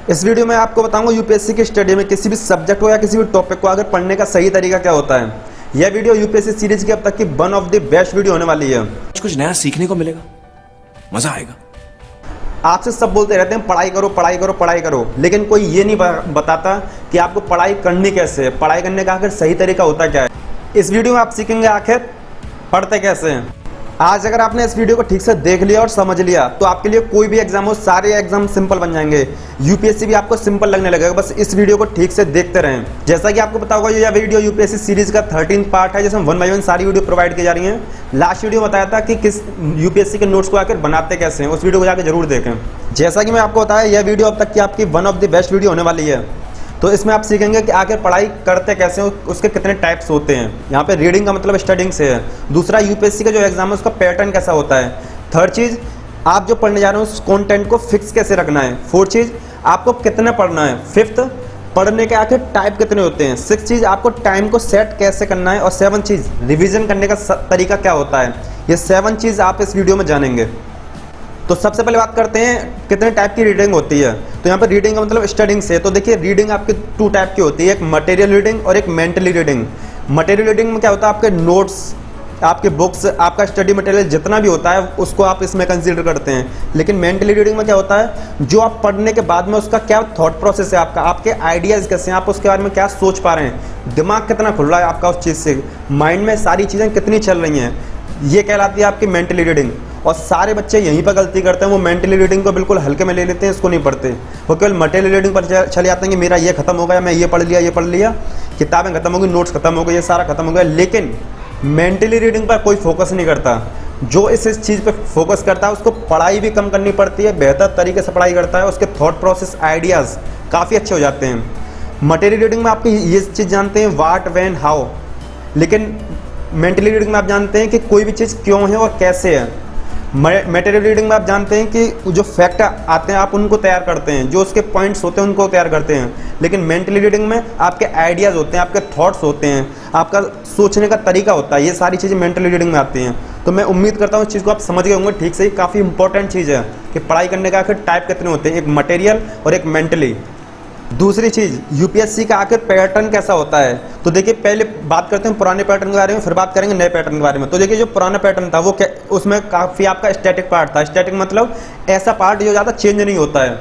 इस वीडियो में आपको बताऊंगा यूपीएससी की स्टडी में किसी भी सब्जेक्ट को या किसी भी टॉपिक को आगे पढ़ने का सही तरीका क्या होता है। यह वीडियो यूपीएससी सीरीज की अब तक की one of the best video होने वाली है। कुछ नया सीखने को मिलेगा, मजा आएगा। आपसे सब बोलते रहते हैं पढ़ाई करो पढ़ाई करो पढ़ाई करो, लेकिन कोई ये नहीं बताता कि आपको पढ़ाई करनी कैसे है, पढ़ाई करने का आखिर सही तरीका होता क्या है। इस वीडियो में आप सीखेंगे आखिर पढ़ते कैसे हैं। आज अगर आपने इस वीडियो को ठीक से देख लिया और समझ लिया तो आपके लिए कोई भी एग्जाम हो सारे एग्जाम सिंपल बन जाएंगे। यूपीएससी भी आपको सिंपल लगने लगेगा, बस इस वीडियो को ठीक से देखते रहें। जैसा कि आपको पता होगा यह वीडियो यूपीएससी सीरीज का 13 पार्ट है, जिसमें 1 बाय 1 सारी वीडियो प्रोवाइड की जा रही है। लास्ट वीडियो बताया था कि किस यूपीएससी के नोट्स को आकर बनाते कैसे हैं, उस वीडियो को जाकर जरूर देखें। जैसा कि मैं आपको बताया यह वीडियो अब तक की आपकी one of the best video होने वाली है। तो इसमें आप सीखेंगे कि आखिर पढ़ाई करते कैसे हैं, उसके कितने टाइप्स होते हैं। यहाँ पे रीडिंग का मतलब स्टडिंग से है। दूसरा, यूपीएससी का जो एग्जाम है उसका पैटर्न कैसा होता है। थर्ड चीज़, आप जो पढ़ने जा रहे हो उस कंटेंट को फिक्स कैसे रखना है। फोर्थ चीज़, आपको कितना पढ़ना है। फिफ्थ, पढ़ने के आखिर टाइप कितने होते हैं। सिक्स चीज़, आपको टाइम को सेट कैसे करना है। और सेवन चीज़, रिविजन करने का तरीका क्या होता है। ये 7 चीज़ आप इस वीडियो में जानेंगे। तो सबसे पहले बात करते हैं कितने टाइप की रीडिंग होती है। तो यहाँ पर रीडिंग का मतलब स्टडिंग से। तो देखिए रीडिंग आपकी 2 टाइप की होती है, एक मटेरियल रीडिंग और एक मेंटली रीडिंग। मटेरियल रीडिंग में क्या होता है, आपके नोट्स, आपके बुक्स, आपका स्टडी मटेरियल जितना भी होता है उसको आप इसमें कंसीडर करते हैं। लेकिन मेंटली रीडिंग में क्या होता है, जो आप पढ़ने के बाद में उसका क्या थॉट प्रोसेस है, आपके आइडियाज़ कैसे हैं, आप उसके बारे में क्या सोच पा रहे हैं, दिमाग कितना खुल रहा है आपका उस चीज़ से, माइंड में सारी चीज़ें कितनी चल रही हैं, ये कहलाती है आपकी मेंटली रीडिंग। और सारे बच्चे यहीं पर गलती करते हैं, वो मेंटली रीडिंग को बिल्कुल हल्के में ले लेते हैं, इसको नहीं पढ़ते। वो केवल मटेरियल रीडिंग पर चले जाते हैं कि मेरा ये खत्म हो गया, मैं ये पढ़ लिया, किताबें खत्म हो गई, नोट्स खत्म हो गए, ये सारा खत्म हो गया। लेकिन मेंटली रीडिंग पर कोई फोकस नहीं करता। जो इस चीज़ पर फोकस करता है उसको पढ़ाई भी कम करनी पड़ती है, बेहतर तरीके से पढ़ाई करता है, उसके थॉट प्रोसेस, आइडियाज़ काफ़ी अच्छे हो जाते हैं। मटेरियल रीडिंग में आपकी ये चीज़ जानते हैं वाट, व्हेन, हाउ। लेकिन मेंटली रीडिंग में आप जानते हैं कि कोई भी चीज़ क्यों है और कैसे है। मटेरियल रीडिंग में आप जानते हैं कि जो फैक्ट आते हैं आप उनको तैयार करते हैं, जो उसके पॉइंट्स होते हैं उनको तैयार करते हैं। लेकिन मेंटली रीडिंग में आपके आइडियाज़ होते हैं, आपके थॉट्स होते हैं, आपका सोचने का तरीका होता है। ये सारी चीज़ें मेंटली रीडिंग में आती हैं। तो मैं उम्मीद करता हूँ इस चीज़ को आप समझ गए होंगे ठीक से। काफ़ी इंपॉर्टेंट चीज़ है कि पढ़ाई करने का आखिर टाइप कितने होते हैं, एक मटेरियल और एक मेंटली। दूसरी चीज़, यूपीएससी का आखिर पैटर्न कैसा होता है। तो देखिए पहले बात करते हैं पुराने पैटर्न के बारे में, फिर बात करेंगे नए पैटर्न के बारे में। तो देखिए जो पुराना पैटर्न था वो क्या, उसमें काफ़ी आपका स्टैटिक पार्ट था। स्टैटिक मतलब ऐसा पार्ट जो ज़्यादा चेंज नहीं होता है।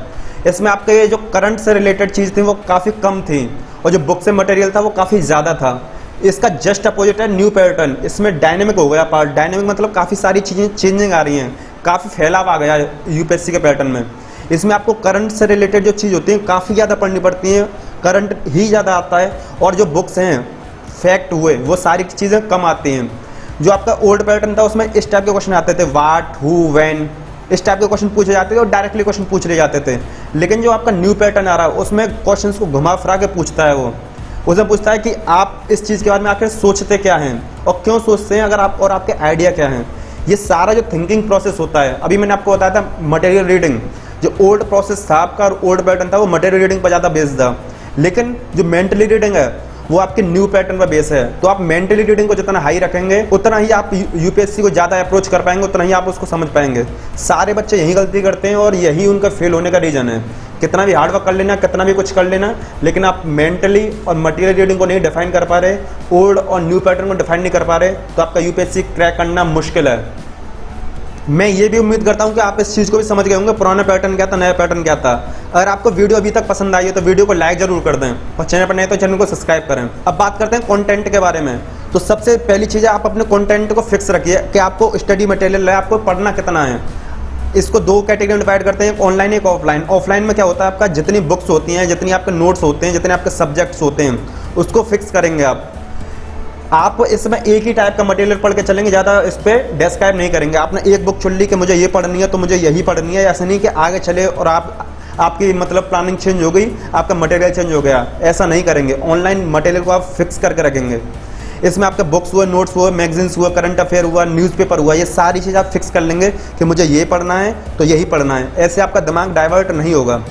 इसमें आपके ये जो करंट से रिलेटेड चीज़ थी वो काफ़ी कम थी और जो बुक से मटेरियल था वो काफ़ी ज़्यादा था। इसका जस्ट अपोजिट है न्यू पैटर्न। इसमें डायनेमिक हो गया पार्ट। डायनेमिक मतलब काफ़ी सारी चीज़ें चेंजिंग आ रही हैं, काफ़ी फैलाव आ गया यूपीएससी के पैटर्न में। इसमें आपको करंट से रिलेटेड जो चीज़ होती है काफ़ी ज़्यादा पढ़नी पड़ती हैं, करंट ही ज़्यादा आता है। और जो बुक्स हैं फैक्ट हुए वो सारी चीज़ें कम आती हैं। जो आपका ओल्ड पैटर्न था उसमें इस टाइप के क्वेश्चन आते थे, वाट, हु, व्हेन, इस टाइप के क्वेश्चन पूछे जाते थे और डायरेक्टली क्वेश्चन पूछ ले जाते थे। लेकिन जो आपका न्यू पैटर्न आ रहा है उसमें क्वेश्चन को घुमा फिरा के पूछता है। वो उसमें पूछता है कि आप इस चीज़ के बारे में आखिर सोचते क्या हैं और क्यों सोचते हैं, अगर आप और आपके आइडिया क्या हैं। ये सारा जो थिंकिंग प्रोसेस होता है, अभी मैंने आपको बताया था मटेरियल रीडिंग, जो ओल्ड प्रोसेस था आपका और ओल्ड पैटर्न था वो मटेरियल रीडिंग पर ज़्यादा बेस्ड था। लेकिन जो मेंटली रीडिंग है वो आपके न्यू पैटर्न पर बेस है। तो आप मेंटली रीडिंग को जितना हाई रखेंगे उतना ही आप यूपीएससी को ज़्यादा अप्रोच कर पाएंगे, उतना ही आप उसको समझ पाएंगे। सारे बच्चे यही गलती करते हैं और यही उनका फेल होने का रीज़न है। कितना भी हार्डवर्क कर लेना, कितना भी कुछ कर लेना, लेकिन आप मेंटली और मटेरियल रीडिंग को नहीं डिफाइन कर पा रहे, ओल्ड और न्यू पैटर्न को डिफाइन नहीं कर पा रहे, तो आपका यूपीएससी क्रैक करना मुश्किल है। मैं ये भी उम्मीद करता हूँ कि आप इस चीज़ को भी समझ गए होंगे, पुराना पैटर्न क्या था, नया पैटर्न क्या था। अगर आपको वीडियो अभी तक पसंद आई है तो वीडियो को लाइक जरूर कर दें और चैनल पर नहीं तो चैनल को सब्सक्राइब करें। अब बात करते हैं कंटेंट के बारे में। तो सबसे पहली चीज़ है आप अपने कंटेंट को फिक्स रखिए कि आपको स्टडी मटेरियल है, आपको पढ़ना कितना है। इसको 2 कैटेगरी में डिवाइड करते हैं, एक ऑनलाइन एक ऑफलाइन। ऑफलाइन में क्या होता है, आपका जितनी बुक्स होती हैं, जितनी आपके नोट्स होते हैं, जितने आपके सब्जेक्ट्स होते हैं उसको फिक्स करेंगे आप इसमें एक ही टाइप का मटेरियल पढ़ के चलेंगे, ज़्यादा इस पर डिस्क्राइब नहीं करेंगे। आपने एक बुक चुन ली कि मुझे ये पढ़नी है तो मुझे यही पढ़नी है, ऐसा नहीं कि आगे चले और आपकी मतलब प्लानिंग चेंज हो गई, आपका मटेरियल चेंज हो गया, ऐसा नहीं करेंगे। ऑनलाइन मटेरियल को आप फिक्स करके रखेंगे। इसमें आपके बुक्स हुए, नोट्स हुए, मैगजीन्स हुआ, करंट अफेयर हुआ, न्यूज़पेपर हुआ, ये सारी चीज़ आप फिक्स कर लेंगे कि मुझे ये पढ़ना है तो यही पढ़ना है। ऐसे आपका दिमाग डाइवर्ट नहीं होगा।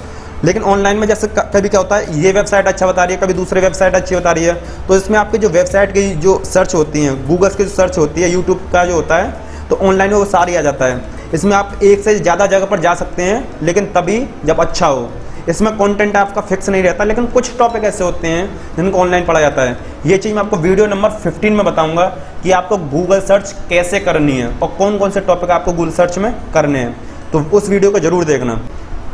लेकिन ऑनलाइन में जैसे कभी क्या होता है, ये वेबसाइट अच्छा बता रही है, कभी दूसरी वेबसाइट अच्छी बता रही है, तो इसमें आपकी जो वेबसाइट की जो सर्च होती हैं, गूगल की जो सर्च होती है, यूट्यूब का जो होता है, तो ऑनलाइन में वो सारी आ जाता है। इसमें आप एक से ज़्यादा जगह पर जा सकते हैं, लेकिन तभी जब अच्छा हो। इसमें कंटेंट आपका फिक्स नहीं रहता, लेकिन कुछ टॉपिक ऐसे होते हैं जिनको ऑनलाइन पढ़ा जाता है। ये चीज़ मैं आपको वीडियो नंबर 15 में बताऊंगा कि आपको गूगल सर्च कैसे करनी है और कौन कौन से टॉपिक आपको गूगल सर्च में करने हैं, तो उस वीडियो को जरूर देखना।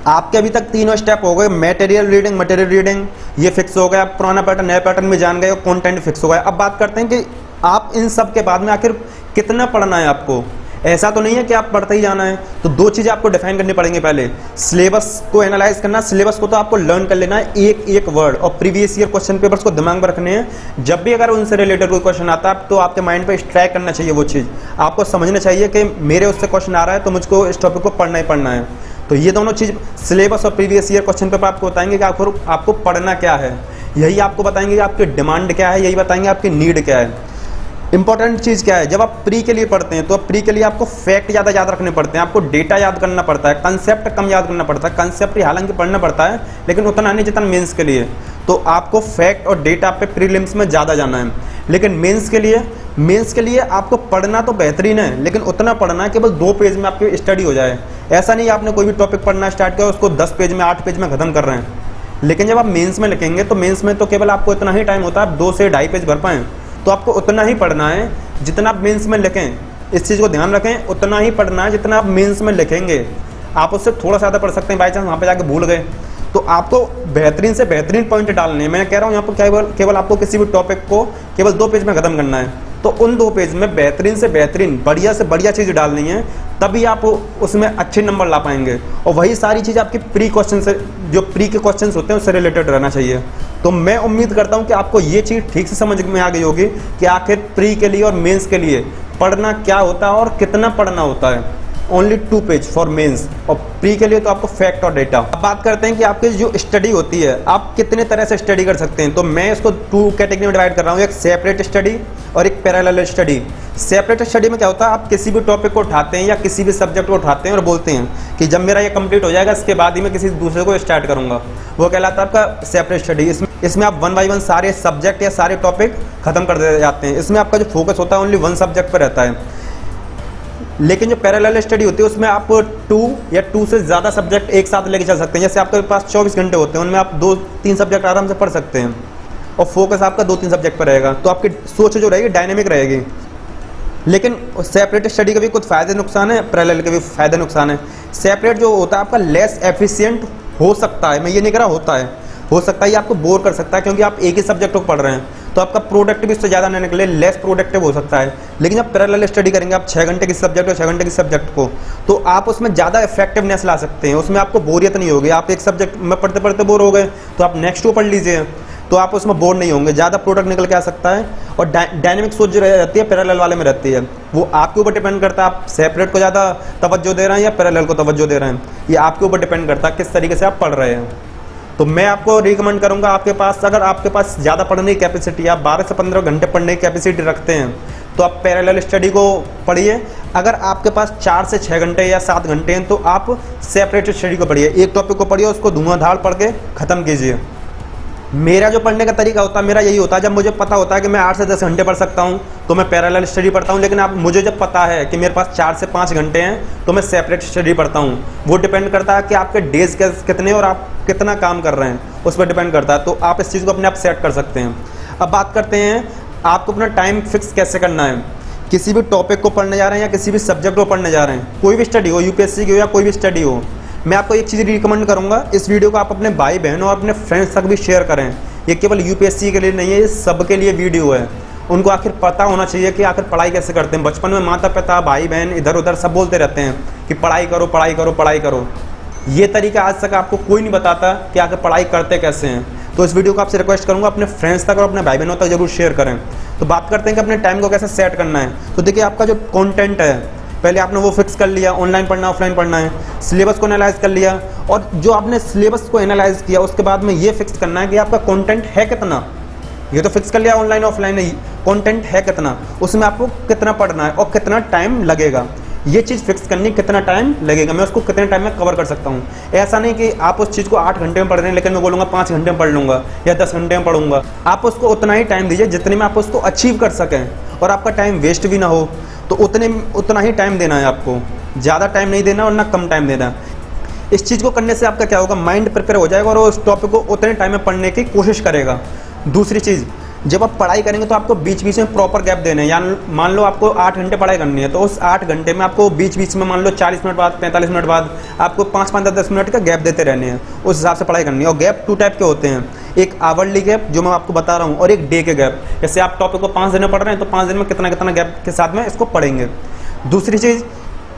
आपके अभी तक तीनों स्टेप हो गए, मटेरियल रीडिंग ये फिक्स हो गया, आप पुराना पैटर्न नया पैटर्न में जान गए और कंटेंट फिक्स हो गया। अब बात करते हैं कि आप इन सब के बाद में आखिर कितना पढ़ना है आपको। ऐसा तो नहीं है कि आप पढ़ते ही जाना है, तो दो चीज़ें आपको डिफाइन करनी पड़ेंगी। पहले सिलेबस को एनालाइज करना, सिलेबस को तो आपको लर्न कर लेना है एक एक वर्ड, और प्रीवियस ईयर क्वेश्चन पेपर्स को दिमाग में रखने हैं। जब भी अगर उनसे रिलेटेड कोई क्वेश्चन आता है तो आपके माइंड पे स्ट्राइक करना चाहिए, वो चीज़ आपको समझना चाहिए कि मेरे उससे क्वेश्चन आ रहा है तो मुझको इस टॉपिक को पढ़ना ही पढ़ना है। तो ये दोनों चीज़ सिलेबस और प्रीवियस ईयर क्वेश्चन पेपर आपको बताएंगे कि आपको पढ़ना क्या है, यही आपको बताएंगे कि आपकी डिमांड क्या है, यही बताएंगे आपकी नीड क्या है। इंपॉर्टेंट चीज़ क्या है, जब आप प्री के लिए पढ़ते हैं तो प्री के लिए आपको फैक्ट ज़्यादा याद रखने पड़ते हैं, आपको डेटा याद करना पड़ता है, कंसेप्ट कम याद करना पड़ता है। कंसेप्ट हालांकि पढ़ना पड़ता है लेकिन उतना नहीं जितना मेंस के लिए। तो आपको फैक्ट और डेटा पे प्रीलिम्स में ज़्यादा जाना है, लेकिन मेंस के लिए आपको पढ़ना तो बेहतरीन है, लेकिन उतना पढ़ना है केवल 2 पेज में आपकी स्टडी हो जाए। ऐसा नहीं आपने कोई भी टॉपिक पढ़ना स्टार्ट किया उसको 10 पेज में 8 पेज में ख़त्म कर रहे हैं, लेकिन जब आप मेंस में लिखेंगे तो मेंस में तो केवल आपको इतना ही टाइम होता है, आप 2 से 2.5 पेज भर पाएँ। तो आपको उतना ही पढ़ना है जितना आप मेंस में लिखें, इस चीज़ को ध्यान रखें, उतना ही पढ़ना है जितना आप मेंस में लिखेंगे। आप उससे थोड़ा सा ज़्यादा पढ़ सकते हैं, बाई चांस वहाँ पे जाके भूल गए तो आपको बेहतरीन से बेहतरीन पॉइंट डालने हैं। मैं कह रहा हूँ यहाँ पर केवल आपको किसी भी टॉपिक को केवल 2 पेज में ख़त्म करना है, तो उन 2 पेज में बेहतरीन से बेहतरीन बढ़िया से बढ़िया चीज़ डालनी है, तभी आप उसमें अच्छे नंबर ला पाएंगे। और वही सारी चीज़ आपकी प्री क्वेश्चन से, जो प्री के क्वेश्चन होते हैं उससे रिलेटेड रहना चाहिए। तो मैं उम्मीद करता हूँ कि आपको ये चीज़ ठीक से समझ में आ गई होगी कि आखिर प्री के लिए और मेंस के लिए पढ़ना क्या होता है और कितना पढ़ना होता है। ओनली 2 पेज फॉर मेंस, और प्री के लिए तो आपको फैक्ट और डेटा। अब बात करते हैं कि आपकी जो स्टडी होती है आप कितने तरह से स्टडी कर सकते हैं। तो मैं इसको 2 कैटेगरी में डिवाइड कर रहा हूँ, एक सेपरेट स्टडी और एक पैरेलल स्टडी। सेपरेट स्टडी में क्या होता है, आप किसी भी टॉपिक को उठाते हैं या किसी भी सब्जेक्ट को उठाते हैं और बोलते हैं कि जब मेरा ये कंप्लीट हो जाएगा इसके बाद ही मैं किसी दूसरे को स्टार्ट करूँगा, वो कहलाता है आपका सेपरेट स्टडी। इसमें आप 1 बाय 1 सारे सब्जेक्ट या सारे टॉपिक खत्म कर दे जाते हैं। इसमें आपका जो फोकस होता है ओनली 1 सब्जेक्ट पर रहता है। लेकिन जो पैरेलल स्टडी होती है उसमें आप 2 या 2 से ज़्यादा सब्जेक्ट एक साथ लेके चल सकते हैं। जैसे आपके पास 24 घंटे होते हैं, उनमें आप 2-3 सब्जेक्ट आराम से पढ़ सकते हैं और फोकस आपका 2-3 सब्जेक्ट पर रहेगा, तो आपकी सोच जो रहेगी डायनेमिक रहेगी। लेकिन सेपरेट स्टडी के भी कुछ फ़ायदे नुकसान है, पैरेलल के भी फ़ायदे नुकसान है। सेपरेट जो होता है आपका लेस एफिशिएंट हो सकता है, मैं ये नहीं कह रहा होता है, हो सकता है ये आपको बोर कर सकता है, क्योंकि आप एक ही सब्जेक्ट को पढ़ रहे हैं तो आपका प्रोडक्ट भी इससे ज़्यादा नहीं निकले, लेस प्रोडक्टिव हो सकता है। लेकिन जब पैरेलल स्टडी करेंगे आप 6 घंटे किसी सब्जेक्ट और 6 घंटे किसी सब्जेक्ट को, तो आप उसमें ज़्यादा इफेक्टिवनेस ला सकते हैं, उसमें आपको बोरियत नहीं होगी। आप एक सब्जेक्ट में पढ़ते पढ़ते बोर हो गए तो आप नेक्स्ट को पढ़ लीजिए, तो आप उसमें बोर नहीं होंगे, ज़्यादा प्रोडक्ट निकल के आ सकता है। और डायनेमिक सोच जो रहती है पैरेलल वाले में रहती है, वो आपके ऊपर डिपेंड करता है आप सेपरेट को ज़्यादा तवज्जो दे रहे हैं या पैरेलल को तवज्जो दे रहे हैं, ये आपके ऊपर डिपेंड करता है किस तरीके से आप पढ़ रहे हैं। तो मैं आपको रिकमेंड करूंगा, अगर आपके पास ज़्यादा पढ़ने की कैपेसिटी, आप 12 से 15 घंटे पढ़ने की कैपेसिटी रखते हैं तो आप पैरेलल स्टडी को पढ़िए। अगर आपके पास 4 से 6 घंटे या 7 घंटे हैं तो आप सेपरेट स्टडी को पढ़िए, एक टॉपिक को पढ़िए, उसको धुआंधार पढ़ के ख़त्म कीजिए। मेरा जो पढ़ने का तरीका होता है मेरा यही होता है, जब मुझे पता होता है कि मैं 8 से 10 घंटे पढ़ सकता हूँ तो मैं पैरेलल स्टडी पढ़ता हूँ। लेकिन मुझे जब पता है कि मेरे पास 4 से 5 घंटे हैं तो मैं सेपरेट स्टडी पढ़ता हूँ। वो डिपेंड करता है कि आपके डेज कितने और आप कितना काम कर रहे हैं, उस पर डिपेंड करता है। तो आप इस चीज़ को अपने आप सेट कर सकते हैं। अब बात करते हैं आपको अपना टाइम फिक्स कैसे करना है। किसी भी टॉपिक को पढ़ने जा रहे हैं या किसी भी सब्जेक्ट को पढ़ने जा रहे हैं, कोई भी स्टडी हो, यूपीएससी की हो या कोई भी स्टडी हो, मैं आपको एक चीज़ रिकमेंड करूँगा, इस वीडियो को आप अपने भाई बहनों और अपने फ्रेंड्स तक भी शेयर करें। ये केवल यूपीएससी के लिए नहीं है, ये सबके लिए वीडियो है। उनको आखिर पता होना चाहिए कि आखिर पढ़ाई कैसे करते हैं। बचपन में माता पिता भाई बहन इधर उधर सब बोलते रहते हैं कि पढ़ाई करो पढ़ाई करो पढ़ाई करो, ये तरीका आज तक आपको कोई नहीं बताता कि आखिर पढ़ाई करते कैसे हैं। तो इस वीडियो को आपसे रिक्वेस्ट करूंगा अपने फ्रेंड्स तक और अपने भाई बहनों तक जरूर शेयर करें। तो बात करते हैं कि अपने टाइम को कैसे सेट करना है। तो देखिए, आपका जो कंटेंट है पहले आपने वो फिक्स कर लिया, ऑनलाइन पढ़ना ऑफलाइन पढ़ना है, सिलेबस को एनालाइज कर लिया, और जो आपने सिलेबस को एनालाइज किया उसके बाद में ये फिक्स करना है कि आपका कंटेंट है कितना। ये तो फिक्स कर लिया ऑनलाइन ऑफलाइन है, कंटेंट है कितना, उसमें आपको कितना पढ़ना है और कितना टाइम लगेगा। ये चीज़ फिक्स करनी, कितना टाइम लगेगा, मैं उसको कितने टाइम में कवर कर सकता हूँ। ऐसा नहीं कि आप उस चीज़ को 8 घंटे में पढ़ रहे हैं लेकिन मैं बोलूँगा 5 घंटे में पढ़ लूँगा या 10 घंटे में पढ़ूंगा। आप उसको उतना ही टाइम दीजिए जितने में आप उसको अचीव कर सकें और आपका टाइम वेस्ट भी ना हो। तो उतना ही टाइम देना है आपको, ज़्यादा टाइम नहीं देना और ना कम टाइम देना। इस चीज़ को करने से आपका क्या होगा, माइंड प्रिपेयर हो जाएगा और वो उस टॉपिक को उतने टाइम में पढ़ने की कोशिश करेगा। दूसरी चीज़, जब आप पढ़ाई करेंगे तो आपको बीच बीच में प्रॉपर गैप देने हैं। यानी मान लो आपको 8 घंटे पढ़ाई करनी है, तो उस 8 घंटे में आपको बीच बीच में मान लो 40 मिनट बाद, 45 मिनट बाद आपको 5-5, 10 मिनट का गैप देते रहने हैं। उस हिसाब से पढ़ाई करनी है। और गैप 2 टाइप के होते हैं, एक आवरली गैप जो मैं आपको बता रहा हूँ, और एक डे के गैप। जैसे आप टॉपिक को 5 दिन में पढ़ रहे हैं तो 5 दिन में कितना कितना गैप के साथ में इसको पढ़ेंगे। दूसरी चीज़,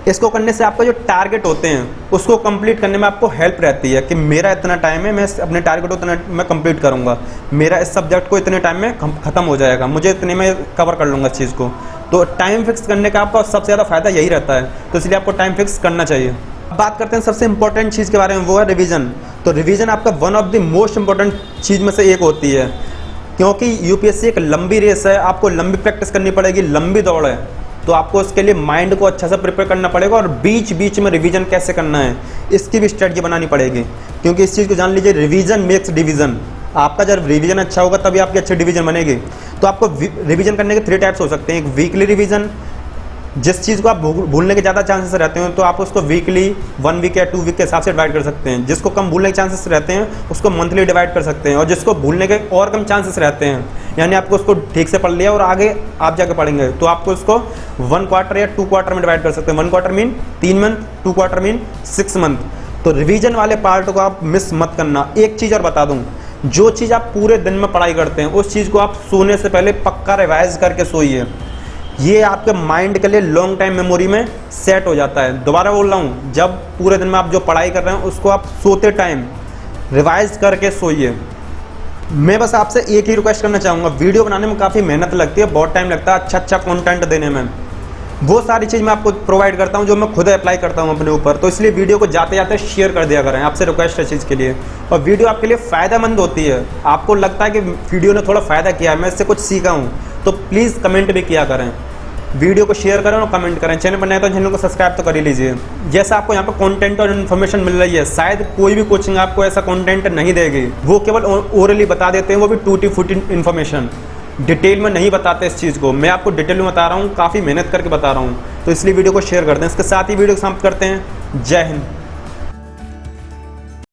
इसको करने से आपका जो टारगेट होते हैं उसको कंप्लीट करने में आपको हेल्प रहती है कि मेरा इतना टाइम है, मैं अपने टारगेट को इतना मैं कंप्लीट करूंगा, मेरा इस सब्जेक्ट को इतने टाइम में खत्म हो जाएगा, मुझे इतने में कवर कर लूँगा इस चीज़ को। तो टाइम फिक्स करने का आपका सबसे ज़्यादा फायदा यही रहता है, तो इसलिए आपको टाइम फिक्स करना चाहिए। अब बात करते हैं सबसे इंपॉर्टेंट चीज़ के बारे में, वो है रिविज़न। तो रिविज़न आपका one of the most important चीज़ में से एक होती है, क्योंकि यूपीएससी एक लंबी रेस है, आपको लंबी प्रैक्टिस करनी पड़ेगी, लंबी दौड़ है। तो आपको उसके लिए माइंड को अच्छा से प्रिपेयर करना पड़ेगा और बीच बीच में रिवीजन कैसे करना है इसकी भी स्ट्रेटजी बनानी पड़ेगी। क्योंकि इस चीज़ को जान लीजिए, रिवीजन मेक्स डिवीजन। आपका जब रिवीजन अच्छा होगा तभी आपकी अच्छी डिवीजन बनेगी। तो आपको रिवीजन करने के 3 टाइप्स हो सकते हैं। एक वीकली रिवीजन, जिस चीज़ को आप भूलने के ज़्यादा चांसेस रहते हैं तो आप उसको वीकली 1 वीक या 2 वीक के हिसाब से डिवाइड कर सकते हैं। जिसको कम भूलने के चांसेस रहते हैं उसको मंथली डिवाइड कर सकते हैं, और जिसको भूलने के और कम चांसेस रहते हैं, यानी आपको उसको ठीक से पढ़ लिया और आगे आप जाके पढ़ेंगे, तो आपको उसको 1 क्वार्टर या 2 क्वार्टर में डिवाइड कर सकते हैं। 1 quarter mean 3 month, 2 quarter mean 6 month. तो रिवीजन वाले पार्ट को आप मिस मत करना। एक चीज़ और बता दूँ, जो चीज़ आप पूरे दिन में पढ़ाई करते हैं उस चीज़ को आप सोने से पहले पक्का रिवाइज करके सोइए। ये आपके माइंड के लिए लॉन्ग टाइम मेमोरी में सेट हो जाता है। दोबारा बोल रहा हूँ, जब पूरे दिन में आप जो पढ़ाई कर रहे हैं उसको आप सोते टाइम रिवाइज करके सोइए। मैं बस आपसे एक ही रिक्वेस्ट करना चाहूँगा, वीडियो बनाने में काफ़ी मेहनत लगती है, बहुत टाइम लगता है अच्छा कंटेंट देने में। वो सारी चीज़ मैं आपको प्रोवाइड करता हूँ जो मैं खुद अप्लाई करता हूँ अपने ऊपर। तो इसलिए वीडियो को जाते जाते शेयर कर दिया करें, आपसे रिक्वेस्ट है चीज़ के लिए। और वीडियो आपके लिए फ़ायदेमंद होती है, आपको लगता है कि वीडियो ने थोड़ा फ़ायदा किया है, मैं इससे कुछ सीखा हूँ, तो प्लीज़ कमेंट भी किया करें, वीडियो को शेयर करें और कमेंट करें। चैनल पर नए तो चैनल को सब्सक्राइब तो कर ही लीजिए। जैसा आपको यहाँ पर कंटेंट और इन्फॉर्मेशन मिल रही है, शायद कोई भी कोचिंग आपको ऐसा कंटेंट नहीं देगी, वो केवल ओरली बता देते हैं, वो भी टूटी फूटी इन्फॉर्मेशन, डिटेल में नहीं बताते इस चीज़ को। मैं आपको डिटेल में बता रहा हूँ, काफ़ी मेहनत करके बता रहा हूँ, तो इसलिए वीडियो को शेयर करते हैं। इसके साथ ही वीडियो को समाप्त करते हैं। जय हिंद।